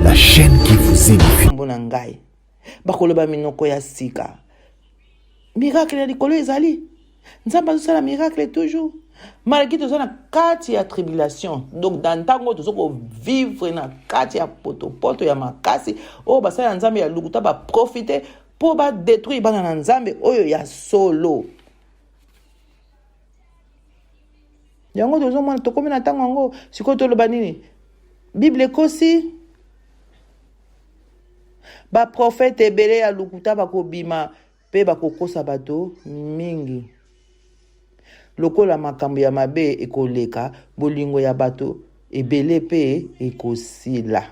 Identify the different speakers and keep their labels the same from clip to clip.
Speaker 1: la chaîne qui vous édifie.
Speaker 2: Bonangai. Bakoloba minoko ya sika. Miracle ya likolo ezali. Nzamba azosala miracle toujours. Malgré tout ça na kati ya tribulation. Donc dans tango tozoko vivre na kati ya poto ya makasi. Oh basala nzambe ya lukuta ba profiter pour ba détruire bana na nzambe oyo ya solo. Yango tozo mwana tokomi na tango ngo siko toloba nini? Bible kosi ba prophète ebele ya lukuta bakobima pe bakokosa bato mingi. Lokola makambo ya mabe ekoleka bolingo ya bato ebele pe ekosila.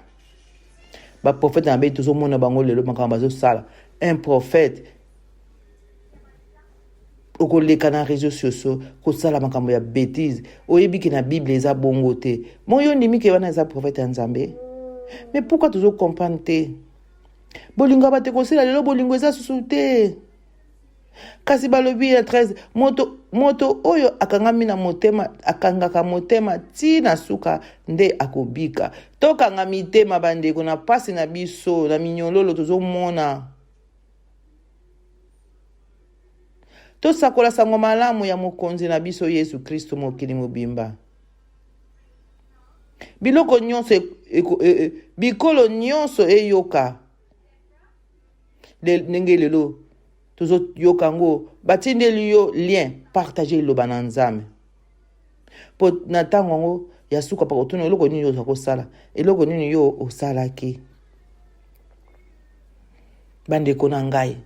Speaker 2: Ba prophète na be tozo mona bango lelo makambo bazo sala. Un prophète okoleka na réseaux sociaux kosala makambo ya bêtise oyebi ki na Bible eza bongo te. Moyo ndimi ke wana eza prophète ya Nzambe. Mais pourquoi tozo comprendre te? Bolingo ba te kosila lelo bolingo eza susu te. Kasi balobi ya 13 moto oyo akangami na motema akangaka motema ti na suka nde akobika. Tokanga mitema bandeko na pasi na biso na minyololo tozo mona. Tosakola sango malamu ya mokonzi na biso Yesu Kristo mokili mobimba. Biloko nyonso bikolo nyonso eyoka. Ndenge lelo tozo yokango batindeli yo lien partager lo bananzame. Po na tango ngo ya suka pa kotuna eloko nini yo zakosala eloko nini yo osalaki. Bandeko na ngai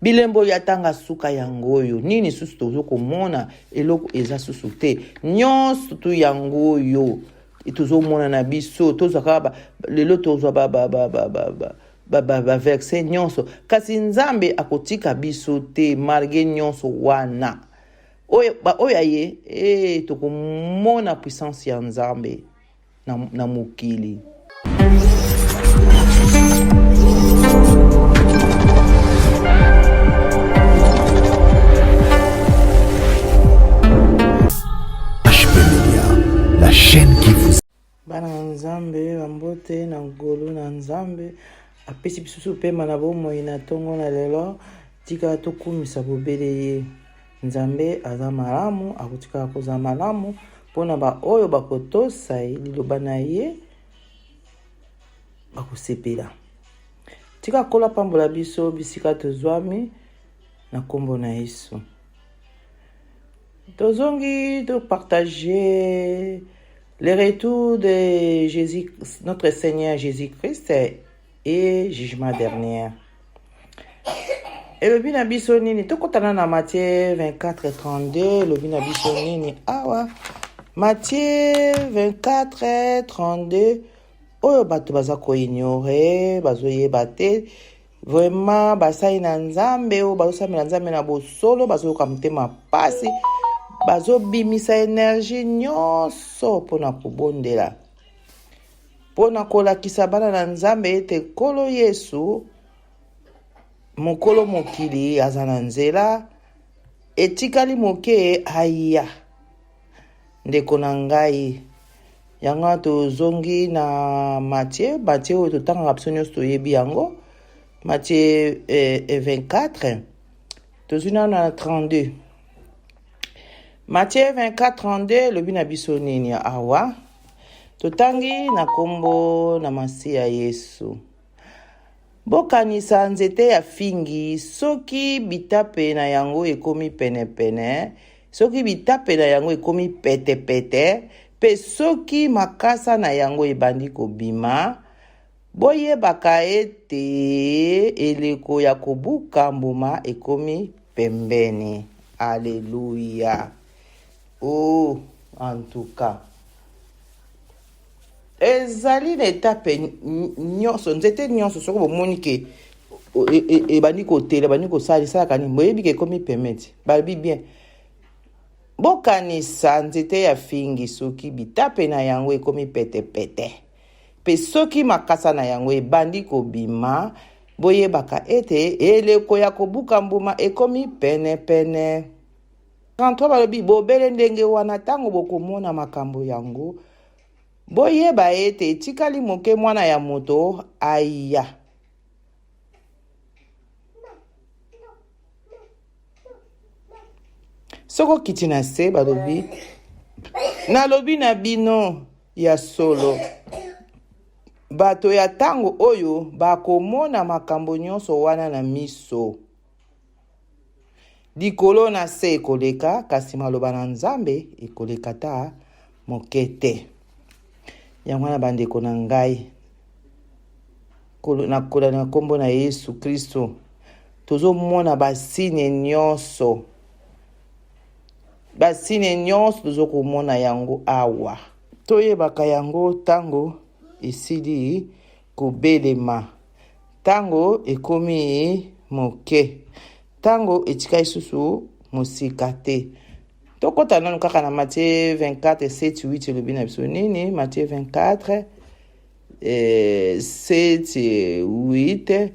Speaker 2: bilembo ya tanga suka yangoyo nini susu tozo komona eloko eza susu te nyonso tu yangoyo itozo mona na biso tozo kaba lelo tozo ba verset nyonso kasi Nzambe akotika biso te malgré nyonso wana oya ye tokomona puissance ya Nzambe na mokili.
Speaker 1: La chaîne qui vous
Speaker 2: bana Nzambe bambote na ngolu na Nzambe apesi biso pema na bomoi na tongo na lelo tika tokumisa bobele ye. Nzambe aza malamu akotika koza malamu pona ba oyo bakotosa liloba na ye bakosepela. Tika kola pambola biso bisika tozwami na kombo na Yesu. Tozongi de partager le retour de Jésus, notre Seigneur Jésus-Christ et jugement dernier. Et le bina biso nini tokotana na Matthieu 24:32 le bina biso nini awa Matthieu 24:32 oyo bato baza ko ignorer bazoyeba te vraiment basai na Nzambe o bazosamela Nzambe na bosolo bazoyoka motema pasi bazobimisa énergie nyonso pona kobondela pona kolakisa bana na Nzambe ete Nkolo Yesu mokolo mokili aza na nzela etikali moke aya. Ndeko na ngai yango tozongi na Matthieu oyo totangaka biso nyonso toyebi yango Matthieu 24 tozwi na 32. Matthieu 24:32 lobi na biso nini awa totangi na kombo na masi ya Yesu. Bokanisa nzete ya fingi soki bitape na yango ekomi pene soki bitape na yango ekomi pete pe soki makasa na yango ebandi kobima boyebaka ete eleko ya kobuka mbuma ekomi pembeni. Alléluia. Oh, en tout cas. Ezali na etape nyonso nzete nyonso soko bomoni ke ebandi kotela ebandi kosalisa kani boyebi ke ekomi pemeti balobi bien bokanisa nzete ya fingi soki bitape na yango ekomi pete pe soki makasa na yango ebandi kobima boyebaka ete eleko ya kobuka mbuma ekomi pene. 33 balobi bobele ndenge wana tango bokomona makambo yango boyeba ete etikali moke mwana ya moto aya. Soko kiti na se balobi nalobi na bino ya solo bato ya tango oyo bakomona makambo nyonso wana na miso. Likolo na se ekoleka kasi maloba na Nzambe ekoleka ta moke te. Yango na bandeko na ngai na kola na kombo na Yesu Kristo tozomona basine nyonso tozokomona yango awa. Toyebaka yango tango esili kobelema, tango ekomi moke, tango etika isusu mosika te. Tokota nanu kaka na Matthieu 24 7 8 elobi na biso nini. Matthieu 24 7 8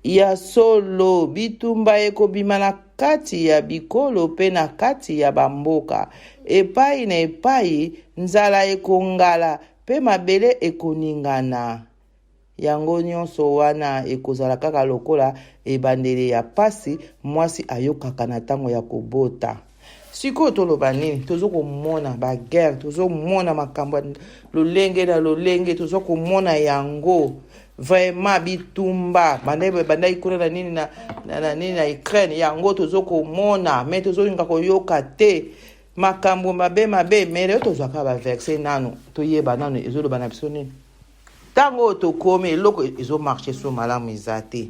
Speaker 2: ya solo bitumba ekobima na kati ya bikolo pe na kati ya bamboka, epai na epai nzala ekongala pe mabele ekoningana. Yango nyonso wana ekozala kaka lokola ebandeli ya pasi mwasi ayokaka na tango ya kobota. Siko toloba nini? Tozokomona baguerre, tozomona makambo lolenge na lolenge, tozokomona yango vraiment bitumba banda ikuna na nini na nini na Ukraine. Yango tozokomona me tozolinga koyoka te makambo mabe mere tozwaka ba verset nanu toyeba nanu ezoloba na biso nini. Tango tokomi eloko ezo marche so malamu ezate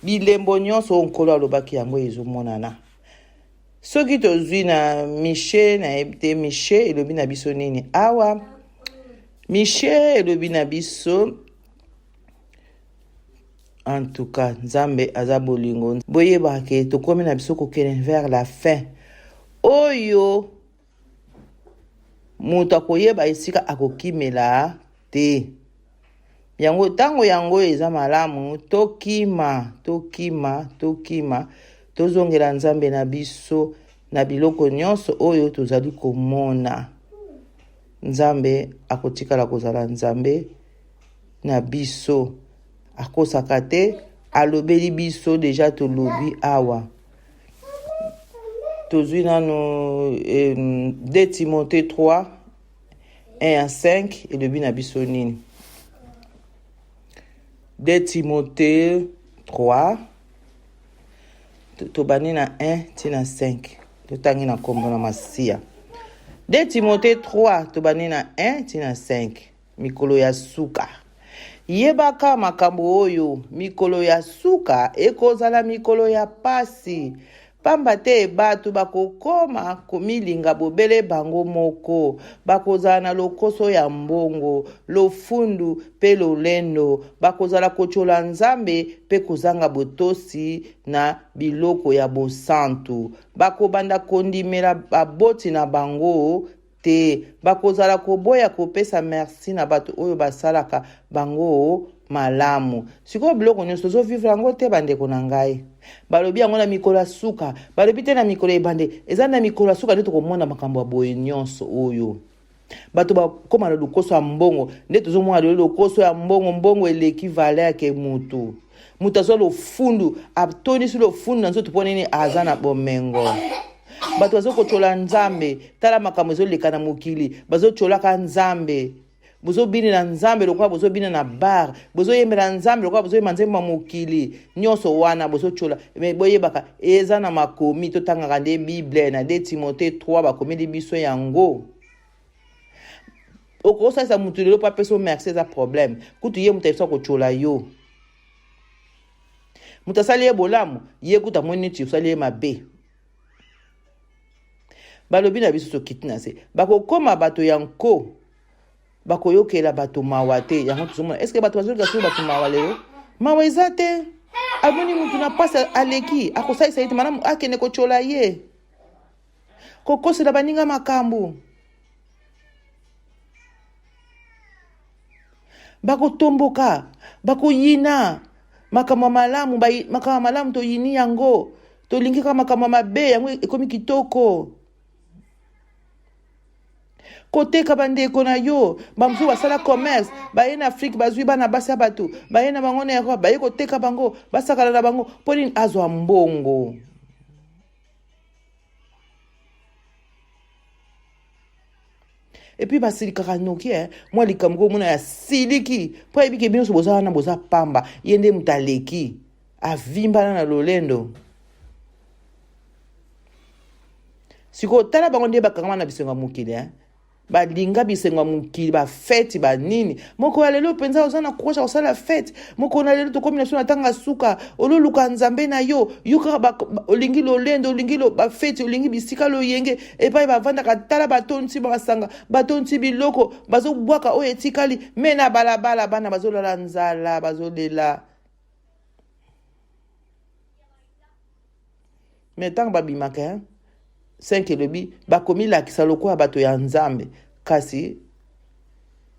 Speaker 2: bilembo nyonso onkolo alobaki yango ezomonana. Soki tozwi na Miche na ebte Miche elobi na biso nini awa. Miche elobi na biso en tout cas Nzambe aza bolingo. Boyeba ke tokomi na biso kokene vers la fin oyo moto akoyeba esika akokimela te. Yango tango yango eza malamu tokima tozongela Nzambe na biso na biloko nyonso oyo tozali komona. Nzambe akotikala kozala Nzambe na biso, akosaka te, alobeli biso deja tolobi awa. Tozwi nano 2 Timothée 3 1 à 5 elobi na biso nini. 2 Timothée 3 tobani na 1 tina 5 totangi na kombo na masia. 2 Timothée 3 tobani na 1 tina 5 mikolo ya suka. Yebaka makambo oyo mikolo ya suka ekozala mikolo ya pasi. Pamba te bato bakokoma komilinga bobele bango moko, bakozala na lokoso ya mbongo, lofundu pe lolendo, bakozala kochola Nzambe pe kozanga botosi na biloko ya bosantu, bakobanda kondimela baboti na bango te, bakozala koboya kopesa merci na bato oyo basalaka bango malamu. Siko biloko nyonso tozo vivre yango te bandeko na ngai. Balobi yango na mikolo suka, balobi te na mikolo ebande, eza na mikolo suka nde tokomona makambo ya boye nyonso oyo. Bato bakoma na lokoso ya mbongo, nde tozomona lokoso ya mbongo eleki valeur ke mutu. Mutu azo lofundu, atonisi lofundu na nzoto ponini aza na bomengo. Bato bazo kochola Nzambe, tala makambo ezoleka na mokili, bazo cholaka Nzambe. Bozo bini na Nzambe lokola bozo bini na bar, bozo yembela Nzambe lokola bozo yemba Nzambe mokili, nyonso wana bozo chola. Me boyebaka eza na makomi totangaka nde Bible na 2 Timothée 3 bakomeli biso yango. Okosa sa mutu lelo pa peso merci za problème. Kutu ye mutu efisa kochola yo. Mutu asali ye bolamu, ye kuta mweni ti usali ye mabe. Balobi na biso kitina se. Bakokoma bato yanko. Bakoyokela bato mawa te. Yango tuzomona. Est-ce que bato bazolika so bato mawa leo? Mawa eza te. Amoni mutu na pasa aleki. Akosalisa ite manamu akende kochola ye. Kokosela baninga makambo. Bakotomboka. Bakoyina. Makambo malamu to yini yango. To lingi kama mabe yango ekomi kitoko. koteka bandeko na yo bamosusu basala commerce baye na afrique bazwi bana basi ya bato baye na bango na Europe baye koteka bango basakala na bango mpo nini azwa mbongo. Et puis basilikaka noki mwa likambo komona ya siliki mpo ayebike bino so boza wana boza pamba ye nde mutu aleki avimbana na lolendo. Siko tala bango nde bakangama na bisengo ya mokili balinga bisengo ya mokili bafeti banini moko ya lelo mpenza oza na kurosha kosala fete moko na lelo tokomi na so na tanga suka ololuka nzambe na yo kaka olingi lolendo olingi bafeti olingi bisika loyenge epai bavandaka tala batonti basanga batonti biloko bazobwaka oyo etikali me na balabala bana bazolala nzala bazolela. Me ntango babimaka 5 elobi bakomi lakisa lokola bato ya nzambe kasi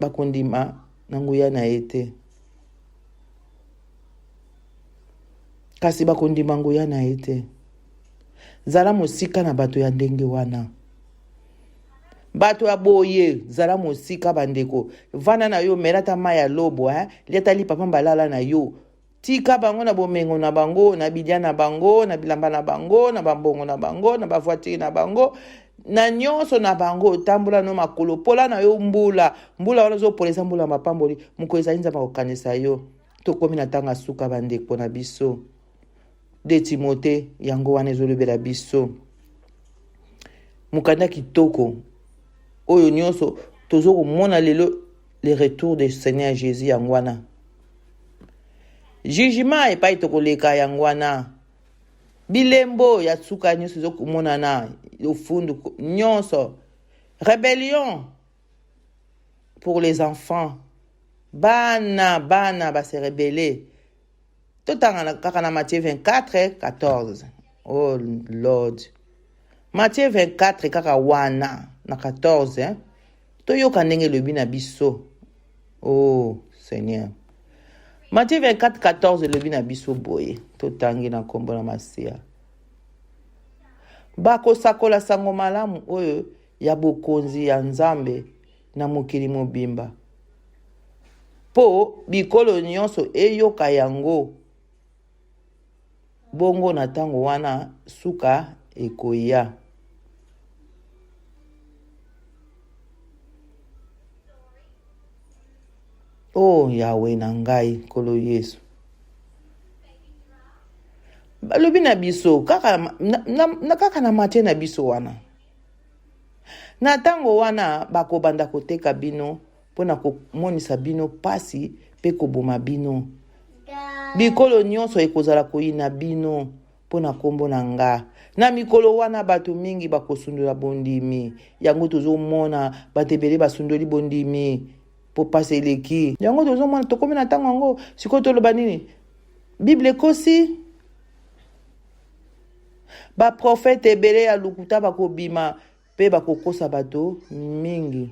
Speaker 2: bakondima na nguya na ye te. Kasi bakondima nguya na ye te. Zala mosika na bato ya ndenge wana. Bato ya boye zala mosika bandeko. Vana na yo merata maya lobo liata li papa mbalala na yo. Tika bango na bomengo na bango, na bidia na bango, na bilamba na bango, na bambongo na bango, na bavoitire na bango, na nyonso na bango, tambula no makolo, pola na yo mbula wana zo polesa mbula mapamboli, muko ezali nzamba kokanisa yo. Tokomi na tanga suka bandeko na biso. De Timote yango wana ezolobela biso. Mukanda kitoko oyo nyonso tozo komona lelo le retour du Seigneur Jésus yango wana. Jugement epai tokoleka yango wana. Bilembo ya tsuka nyonso ezokomonana ofundu nyonso. Rébellion pour les enfants. Bana ba se rebeller. Totanga kaka na Matthieu 24 14. Oh Lord. Matthieu 24 kaka wana na 14 toyoka ndenge lobi na biso. Oh Seigneur. Matthieu 24 14 lobi na biso boye totangi na kombo na masia. Bako sakola sango malamu oyo ya bokonzi ya nzambe na mokili mobimba. Po bikolo nyonso eyoka yango. Bongo na tango wana suka ekoya. Oh Yahweh na ngai kolo Yesu. Balobi na biso kaka na Matthieu na biso wana. Na tango wana bakobanda koteka bino pona komonisa bino pasi pe koboma bino. Bikolo nyonso ekozala koyina bino pona kombo na nga. Na mikolo wana bato mingi bakosundula bondimi. Yango tozomona batebele basundoli bondimi po pase eleki. Yango tozomona tokomi na tango yango siko toloba nini? Bible kosi ba prophète ebele ya lukuta bakobima pe bakokosa bato mingi.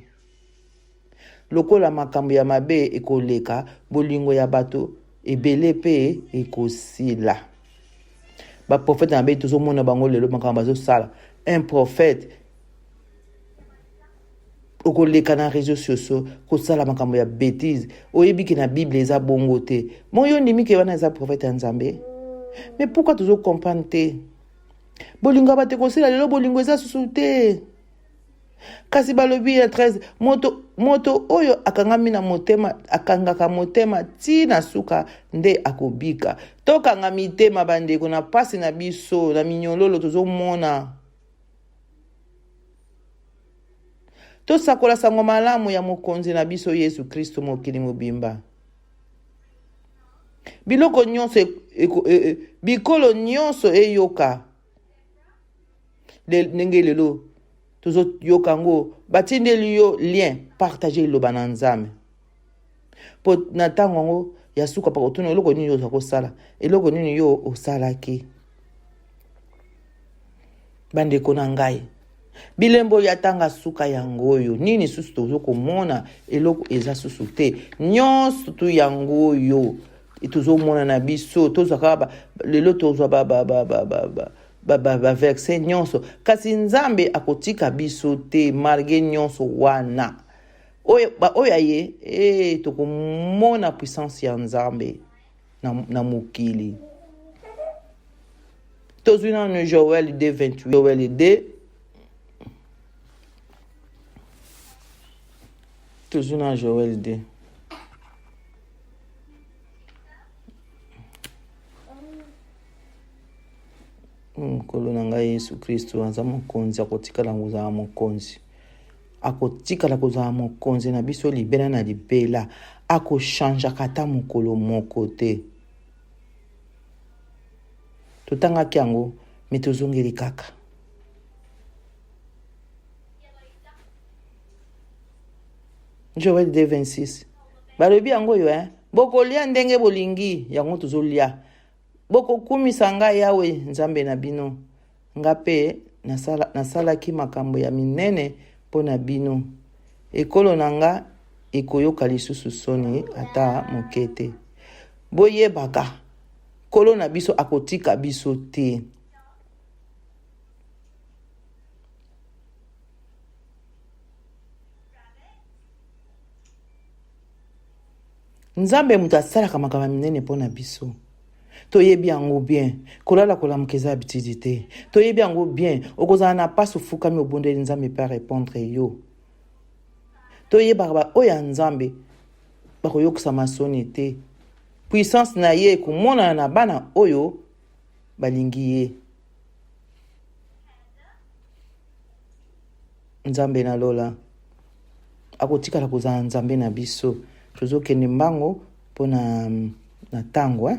Speaker 2: Lokola makambo ya mabe ekoleka bolingo ya bato ebele pe ekosila. Ba prophète na be tozomona bango lelo makambo bazosala. Un prophète okoleka na réseaux sociaux kosala makambo ya bêtise oyebiki na Bible eza bongo te. Moyo ndimi ke wana eza prophète ya Nzambe. Mais pourquoi tozo comprendre te? Bolingo ba te kosila lelo bolingo eza susu te. Kasi balobi ya 13 moto oyo akangami na motema akangaka motema ti na suka nde akobika. Tokanga mitema bandeko na pasi na biso na minyololo tozomona. Tosakola sango malamu ya mokonzi na biso Yesu Kristo mokili mobimba. Biloko nyonso bikolo nyonso eyoka. Ndenge lelo tozo yokango batindeli yo lien partager loba na Nzambe. Po na tango ngo ya suka pa kotuna eloko nini yo zakosala eloko nini yo osalaki. Bandeko na ngai bilembo ya tanga suka yangoyo nini susu tozo komona eloko eza susu te nyonso tu yangoyo tozo mona na biso tozo kaba lelo tozo verset nyonso kasi nzambe akotika biso te malgré nyonso wana oyo aye tokomona puissance ya nzambe na mokili. Tozwi nanu Joël 2:28. Joël 2. Tozwi na Joël 2. Nkolo na ngai Yesu Kristo aza mokonzi akotikala kozala mokonzi. Akotikala kozala mokonzi na biso libela na libela. Akochanja kata mokolo moko te. Totangaki yango me tozongeli kaka. Joël 2:26. Balobi yango yo bokolia ndenge bolingi yango tozolia. Bokokumisa ngai Yawe nzambe na bino. Nga pe nasalaki makambo ya minene mpo na bino. Ekolo na nga ekoyoka lisusu soni ata moke te. Boyebaka kolo na biso akotika biso te. Nzambe mutu asalaka makambo minene mpo na biso. Toyebi yango bien. Kolala kolamukeza abitidi te. Toyebi yango bien. Okozala na paso fukami obondeli nzambe pa répondre yo. Toyeba oya nzambe bakoyokisa masoni te. Puissance na ye kumona na bana oyo balingi ye. Nzambe na lola akotikala kozala nzambe na biso. Tozokende mbango mpo na tango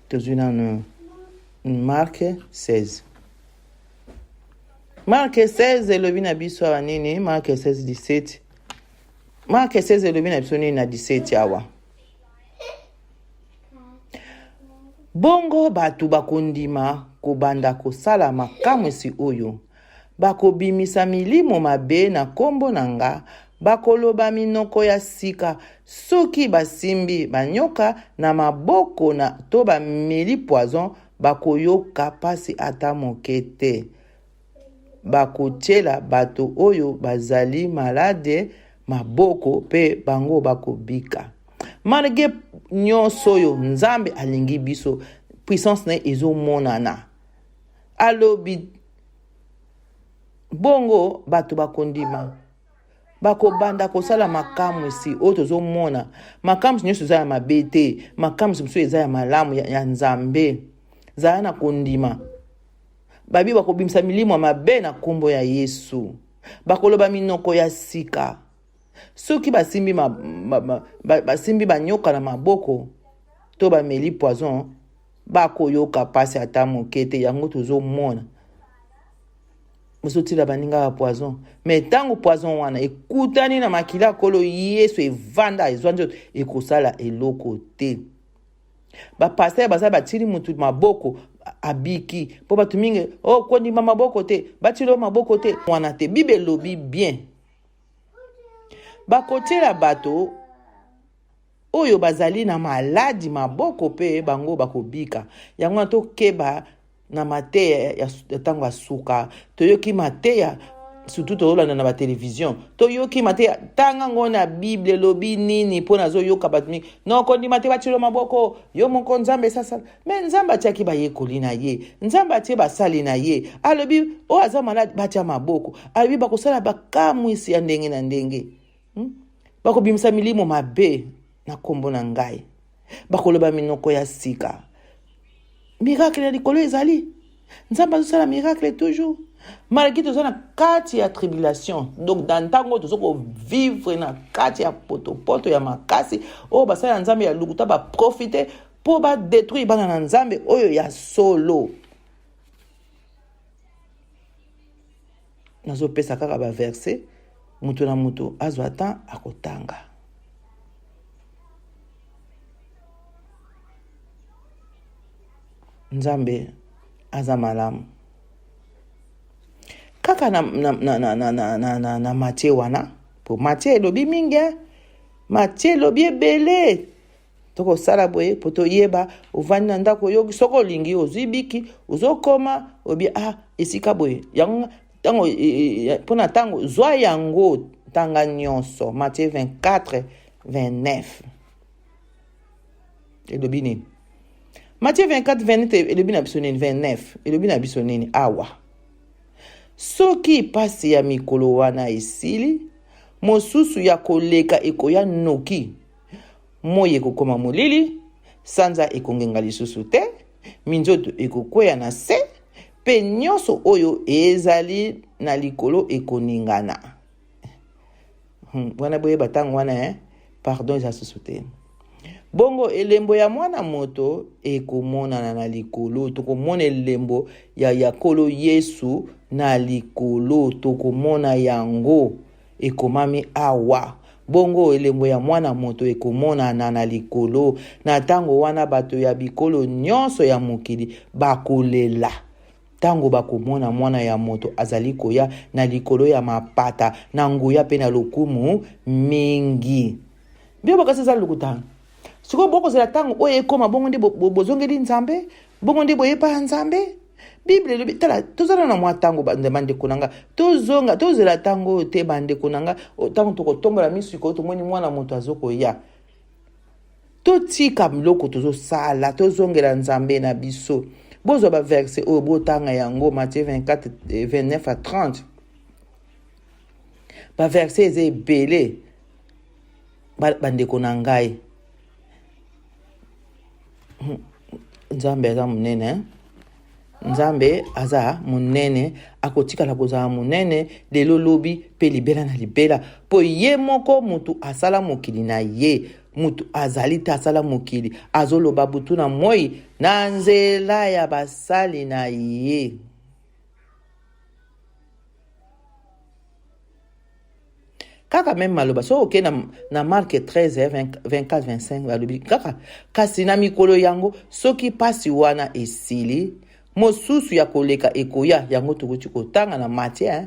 Speaker 2: tozwi nanu Marc 16. Marc 16 elobi na biso awa nini? Marc 16:17. Marc 16 elobi na biso nini na 17 awa? Bongo batu bakondima kobanda kosala makamwisi oyo. Bakobimisa milimo mabe na kombo nanga. Bakoloba minoko ya sika soki basimbi banyoka na maboko na to bameli poison bakoyoka pasi ata moke te. Bakotiela bato oyo bazali malade maboko pe bango bakobika. Malgré nyonso oyo nzambe alingi biso puissance na ezomonana. Alobi bongo bato bakondima bakobanda kosala makamwisi oyo tozomona. Makamwisi nyonso eza ya mabe te. Makamwisi mosusu eza ya malamu ya nzambe. Zala na kondima. Babi bakobimisa milimo ya mabe na kombo ya Yesu. Bakoloba minoko ya sika soki basimbi banyoka na maboko to bameli poison bakoyoka pasi ata moke te. Yango tozomona. Mosotila baninga ya poison. Mais tango poison wana ekutani na makila kolo Yesu evanda ezwanjo ekosala eloko te. Ba pasteur baza batiri mutu maboko abiki. Po batu mingi kondima maboko te. Batilo maboko te. Wana te. Bible lobi bien. Bakotela bato oyo bazali na maladi maboko pe bango bakobika. Yango to keba na mateya ya tango asuka. Toyoki mateya surtout tolanda na ba télévision. Toyoki mateya tanga ngona Bible lobi nini pona zo yoka batumi. Non kondi mateya batilo maboko yo moko nzambe sasa. Mais nzamba atiaki ba yekoli na ye. Nzamba atie basali na ye. Alobi o aza maladi batia maboko. Alobi bakosala bakamwisi ya ndenge na ndenge. Bakobimisa milimo mabe na kombo na ngai. Bakoloba minoko ya sika. Miracle ya likolo ezali. Nzamba azosala miracle toujours. Malgré tout ça na kati ya tribulation. Donc dans tango tozoko vivre na kati ya poto ya makasi. O basala nzambe ya lukuta ba profiter pour ba détruire bana na nzambe oyo ya solo. Nazo pesa kaka ba verset. Mutu na mutu azwa temps akotanga. Nzambe aza malamu. Kaka na Matthieu wana. Po Matthieu lobi mingi. Matthieu lobi ebele. toko sala boye poto yeba ovandi na ndako yo soko lingi ozibiki uzokoma obi esika boye yango tango pona tango zwa yango tanga nyonso. Matthieu 24 29 elobi nini? Matthieu 24 29 elobi na biso nini? 29 elobi na biso nini awa? Soki pasi ya mikolo wana esili, mosusu ya koleka ekoya noki, moi ekokoma molili, sanza ekongenga lisusu te, minzoto ekokwea na se, pe nyonso oyo ezali na likolo ekoningana. Wana boye batango wana pardon eza susu te. Bongo elembo ya mwana moto ekomonana na likolo. Tokomona elembo ya kolo Yesu na likolo. Tokomona yango ekomami awa. Bongo elembo ya mwana moto ekomonana na likolo. Na tango wana bato ya bikolo nyonso ya mokili bakolela. Tango bakomona mwana ya moto azali koya na likolo ya mapata na nguya pe na lokumu mingi. Bio bakasi za lukutanga. Siko boko zela tango oye koma bongo ndi bozongeli nzambe, bongo ndi boyepa nzambe. Bible lobi tala tozala na mwa tango bande kunanga tozonga tozela tango te bande kunanga tango tokotombola misu ko tomoni mwana moto azoko ya. Totika mloko tozosala tozongela nzambe na biso. Bozo ba verset o botanga yango Matthieu 24 29 à 30. Ba verset ze belé bande kunangai. Nzambe aza munene Nzambe aza munene akotika la kozala munene lelo lobi pe libela na libela po ye moko mutu asala mokili na ye mutu azali te asala mokili azoloba butu na moi na nzela ya basali na ye. Kaka même maloba so ok na Marc 13 24 25 balobi kaka kasi na mikolo yango soki pasi wana esili mosusu ya koleka ekoya yango tokuti kotanga na Matthieu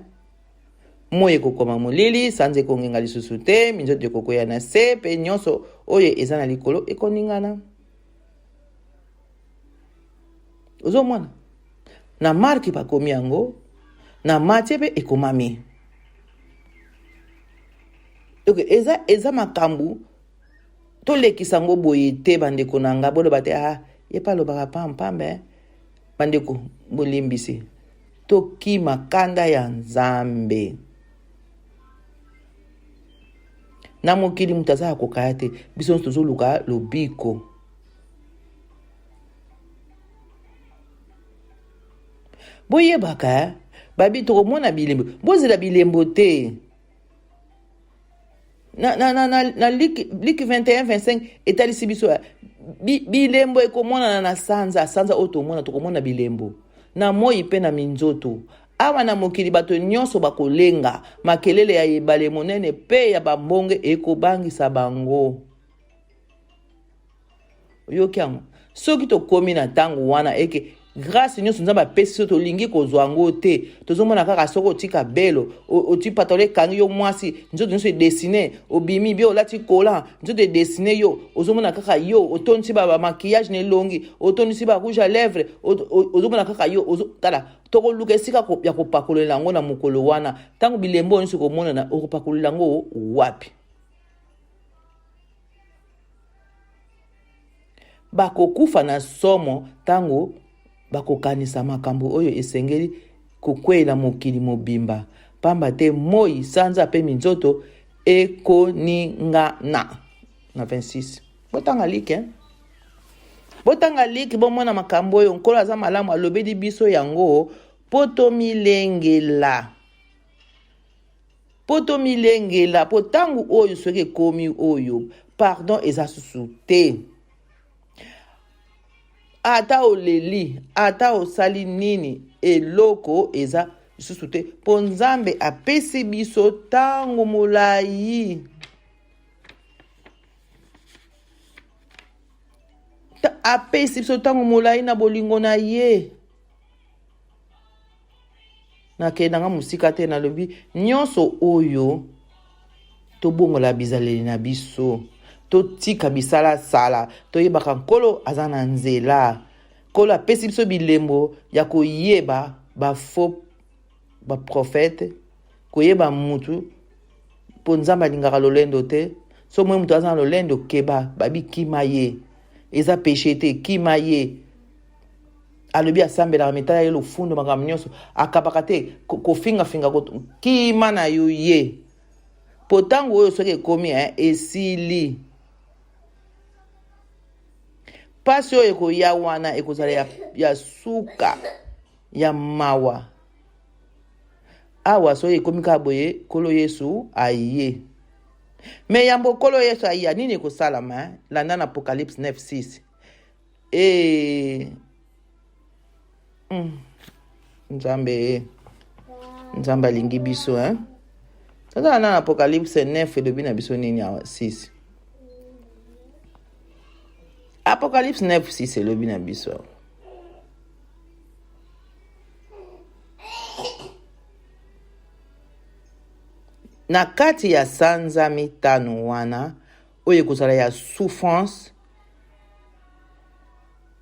Speaker 2: moi ekokoma molili sanza ekongenga lisusu te minzoto ekokwea na se pe nyonso oyo eza na likolo ekoningana. Ozomona na Mark bakomi yango na Matthieu pe ekomami. Donc eza makambu to lekisa ngo boye te bandeko nanga bolo bate ye pa lobaka pampambe bandeko bolimbisi to ki makanda ya Nzambe na mokili mutaza kokaya te biso tozoluka lobiko. Boye baka babi tokomona bilembo bozela bilembo te. Na Luc 21 25 etalisi biso bilembo ekomona na sanza otomona tokomona bilembo na moi pe na minzoto awa na mokili bato nyonso bakolenga makelele ya ebale monene pe ya bambonge ekobangisa bango. Yoki yango soki tokomi na tango wana eke grâce nyonso Nzambe apesi so tolingi kozwa yango te tozomona kaka soko otika belo otipatole kangi yo mwasi nzoto nyonso edesine obimi bie olati kola nzoto edesine yo ozomona kaka yo otondisi ba maquillage ne longi otondisi ba rouge à lèvres ozomona kaka yo tala tokoluka esika ya kopakolela yango na mokolo wana tango bilembo nyonso komonana okopakolela yango wapi. Bakokufa na somo tango bakokanisa makambo oyo esengeli kokwela mokili mobimba pamba te moi sanza pe minzoto ekoningana. Na 26 botanga liki bomona makambo oyo nkolo aza malamu alobedi biso yango poto milengela po tangu oyo soki ekomi oyo pardon eza susu te. Ata oleli, ata osali nini, eloko eza susu te. Po Nzambe apesi biso tango molai. Apesi biso tango molai na bolingo na ye. Nakendanga musika te nalobi nyonso oyo tobongola bizaleli na biso. totika bisala sala toyebaka nkolo aza na nzela nkolo apesi biso bilembo ya koyeba bafaux baprofete koyeba mutu mpo nzambe alingaka lolendo te so mwe mutu aza na lolendo keba babi kima ye eza peshe te kima ye alobi asambelaka mitala ye lofundo makambo nyonso akabaka te kofingafinga kima na yo ye po ntango oyo soki ekomi esili pasi oyo ekoya wana ekozala ya suka ya mawa awa soki ekomi kaka boye nkolo yesu aye me yambo nkolo yesu aye nini ekosalama landa na apocalypse 9:6 nzambe alingi biso tata na apocalypse 9 elobi na biso nini awa 6 apocalypse 9:6 elobi na biso na kati ya sanza mitano wana oyo ekozala ya souffrance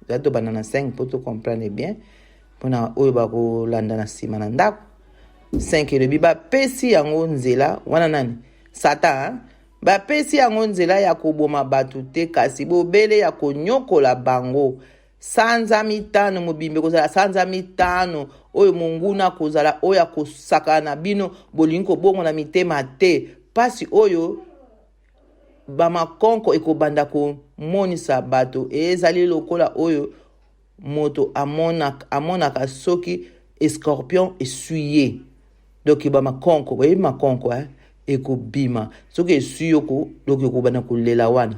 Speaker 2: zato bana na 5 po to comprendre bien mpona oyo bakolanda na nsima na ndako 5 elobi bapesi yango nzela wana nani satan bapesi yango nzela ya koboma bato te kasi bobele ya konyokola bango sanza mitano mobimbe kozala sanza mitano oyo monguna kozala oyo akosaka na bino bolingi kobongola mitema te pasi oyo bamakonko ekobanda komonisa bato ezali lokola oyo moto amonaka soki escorpion esui ye donc bamakonko boyebi makonko ekobima soki esui yoko donc ekobanda kolela wana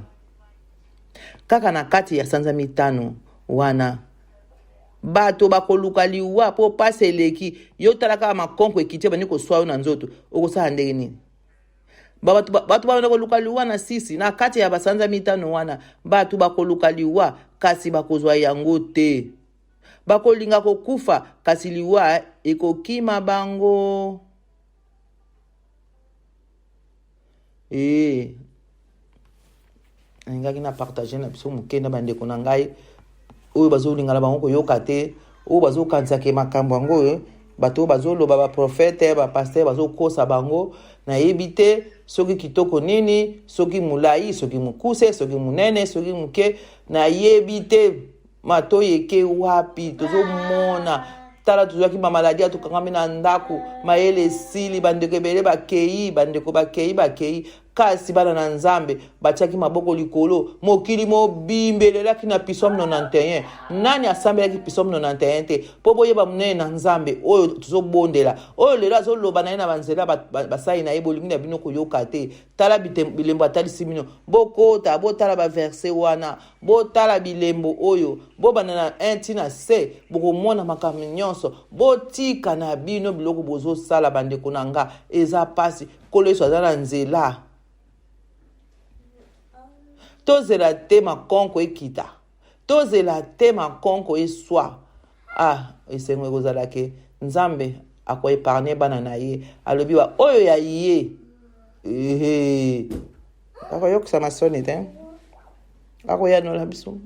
Speaker 2: kaka na kati ya sanza mitano wana bato bakoluka liwa po pasi eleki yo talaka makonko ekiti bani koswa yo na nzoto okosala ndenge nini bato bana koluka liwa na 6 na kati ya basanza mitano wana bato bakoluka liwa kasi bakozwa yango te bakolinga kokufa kasi liwa ekokima bango ningaki na partage na biso mokenda bandeko na ngai oyo bazolingana bango koyoka te oyo bazokanisaka makambo yango bato bazoloba baprofete bapaster bazokosa bango nayebi te soki kitoko nini soki mulai soki mukuse soki munene soki muke nayebi te matoyi eke wapi tozomona tala tozwaki bamaladi atukangami na ndako mayele esili bandeko ebele bakei kasi bana na nzambe batiaki maboko likolo mokili mobimbelelaki na Psaume 91 nani asambelaki Psaume 91 te po boyeba munene na nzambe oyo tozobondela oyo lelo azoloba na ye na banzela basali na ye bolingi na bino koyoka te tala bilembo atalisi bino bokota botala baverse wana botala bilembo oyo bobana na 1 ntina c bokomona makambo nyonso botika na bino biloko bozosala bandeko na nga eza pasi nkolo Yesu aza na nzela tozela te makonko ekita tozela te makonko eswa esengo ekozalaki nzambe akoepargne bana na ye alobi wa oyo ya ye akoyokisa masoni te akoyanola biso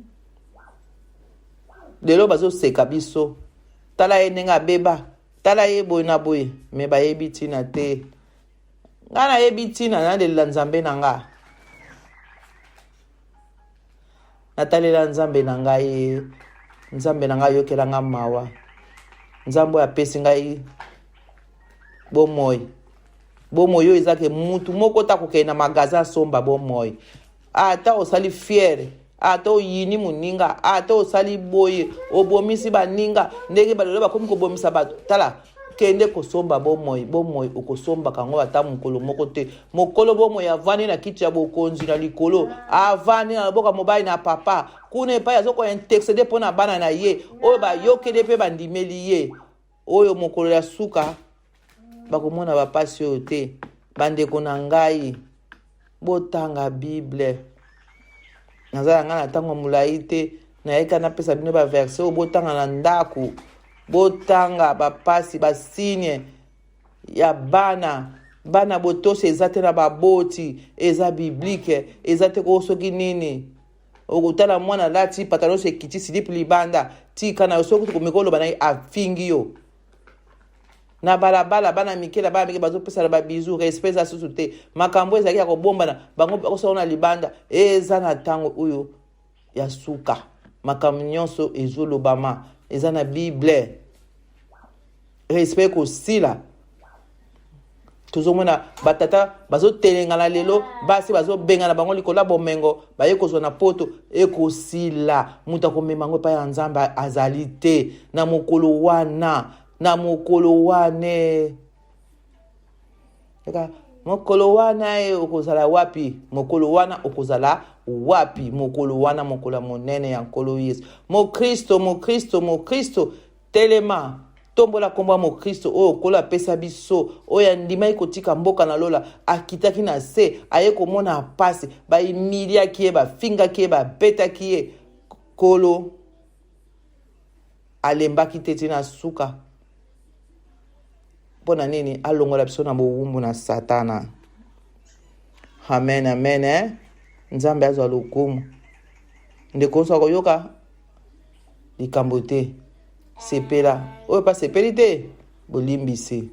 Speaker 2: lelo bazoseka biso tala ye ndenge abeba tala ye boye na boye me bayebi ntina te nga nayebi ntina nalela nzambe na nga natalela nzambe na ngai yokelanga mawa nzambe apesi ngai bomoi oyo ezake mutu moko ta kokende na magasin asomba bomoi ata osali fiere ata oyini moninga ata osali boye obomisi baninga ndenge balelo bakomi kobomisa bato tala kende kosomba bomoi okosomba kango ata mokolo moko te mokolo bomoi avandi na kiti ya bokonzi na likolo avandi na boka mobali na papa kuna epai azoko intercede mpona bana na ye oyo bayokeli mpe bandimeli ye oyo mokolo ya suka bakomona bapasi oyo te bandeko na ngai botanga bible nazala ngai na ntango molai te nayeka napesa bino baverse oyo botanga na ndako botanga bapasi basigne ya bana bana botoso eza te na baboti eza biblike eza te ko soki nini okutala mwana lati pantalon se kiti silipi libanda tika na soki komeko loba na afingi yo na balabala bana mikela bana mike bazopesa ba bizu respect za susu te makambo ezaki ya kobombana bango bakosona na libanda eza na tango uyo ya suka makambo nyonso ezolobama eza na bible respect kosila tozomona batata bazotelengana lelo basi bazobengana bango likola bomengo baye kozwa na poto ekosila mutu akomema ngo epai ya nzambe azali te na mokolo wane mokolo wana okozala wapi mokolo wana okozala wapi mokolo wana mokolo monene ya nkolo Yesu mokristo telema tombola komba mokristo oyo kolo apesa biso oyo andima ekotika mboka na lola akitaki na se aye komona pasi baimiliaki ye bafingaki ye babetaki ye kolo alembaki te tina suka mpona nini alongola biso na bowumbu na satana amen nzambe azwa lokumu ndeko nyonso akoyoka likambo te sepela oyo pa sepeli te bolimbisi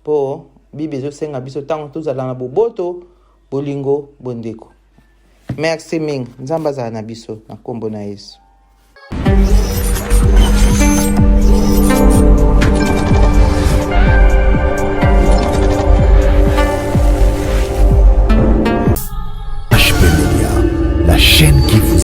Speaker 2: mpo bible ezosenga biso ntango tozala na boboto bolingo bondeko merci mingi nzambe azala na biso na nkombo na Yesu.